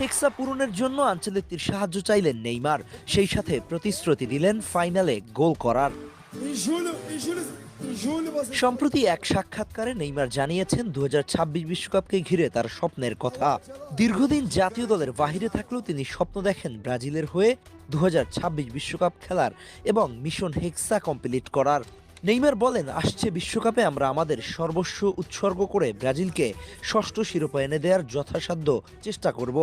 হেক্সা পূরণের জন্য আনচেলত্তির সাহায্য চাইলেন নেইমার, সেই সাথে প্রতিশ্রুতি দিলেন ফাইনালে গোল করার। Em julho, em julho, em julho você. সম্প্রতি এক সাক্ষাৎকারে নেইমার জানিয়েছেন 2026 বিশ্বকাপকে ঘিরে তার স্বপ্নের কথা। দীর্ঘদিন জাতীয় দলের বাহিরে থাকলেও তিনি স্বপ্ন দেখেন ব্রাজিলের হয়ে 2026 বিশ্বকাপ খেলার এবং মিশন হেক্সা কমপ্লিট করার। নেইমার বলেন, আসছে বিশ্বকাপে আমরা আমাদের সর্বস্ব উৎসর্গ করে ব্রাজিলকে ষষ্ঠ শিরোপা এনে দেওয়ার যথাসাধ্য চেষ্টা করব।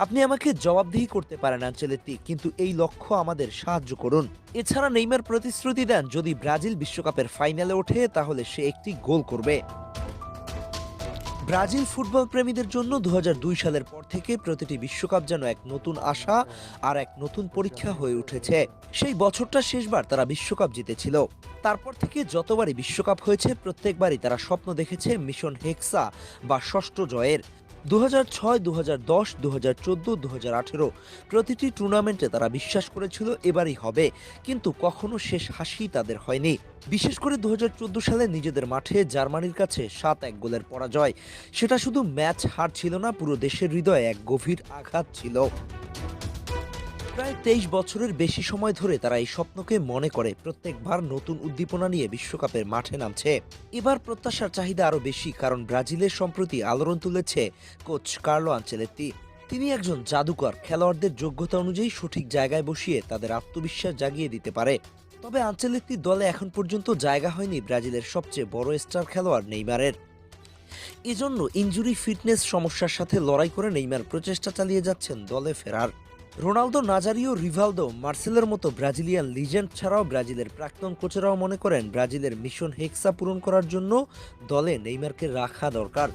আপনি আমাকে জবাবদিহি করতে পারেন আনচেলত্তি, কিন্তু এই লক্ষ্য আমাদের সাহায্য করুন। এছাড়া নেইমার প্রতিশ্রুতি দেন, যদি ব্রাজিল বিশ্বকাপের ফাইনালে ওঠে তাহলে সে একটি গোল করবে। ব্রাজিল ফুটবল প্রেমীদের জন্য 2002 সালের পর থেকে প্রতিটি বিশ্বকাপ যেন এক নতুন আশা আর এক নতুন পরীক্ষা হয়ে উঠেছে। সেই বছরটা শেষবার তারা বিশ্বকাপ জিতেছিল। তারপর থেকে যতবারই বিশ্বকাপ হয়েছে প্রত্যেকবারই তারা স্বপ্ন দেখেছে মিশন হেক্সা বা ষষ্ঠ জয়ের। 2006, 2010, 2014, 2018 প্রতিটি টুর্নামেন্টে তারা বিশ্বাস করেছিল এবারই হবে, কিন্তু কখনো শেষ হাসি তাদের হয়নি। বিশেষ করে 2014 সালে নিজেদের মাঠে জার্মানির কাছে 7-1 গোলের পরাজয়, সেটা শুধু ম্যাচ হার ছিল না, পুরো দেশের হৃদয়ে এক গভীর আঘাত ছিল। প্রায় 23 বছরের বেশি সময় ধরে তারা এই স্বপ্নকে মনে করে, প্রত্যেকবার নতুন উদ্দীপনা নিয়ে বিশ্বকাপের মাঠে নামছে। এবার প্রত্যাশার চাহিদা আরও বেশি, কারণ ব্রাজিলের সম্প্রতি আলোড়ন তুলেছে কোচ কার্লো আনচেলত্তি। তিনি একজন জাদুকর, খেলোয়াড়দের যোগ্যতা অনুযায়ী সঠিক জায়গায় বসিয়ে তাদের আত্মবিশ্বাস জাগিয়ে দিতে পারে। তবে আনচেলত্তির দলে এখন পর্যন্ত জায়গা হয়নি ব্রাজিলের সবচেয়ে বড় স্টার খেলোয়াড় নেইমারের। এজন্য ইনজুরি ফিটনেস সমস্যার সাথে লড়াই করে নেইমার প্রচেষ্টা চালিয়ে যাচ্ছেন দলে ফেরার। রোনালদো, নাজারিও, রিভালদো, মার্সেলের মতো ব্রাজিলিয়ান লিজেন্ড ছাড়াও ব্রাজিলের প্রাক্তন কোচেরাও মনে করেন ব্রাজিলের মিশন হেক্সা পূরণ করার জন্য দলে নেইমারকে রাখা দরকার।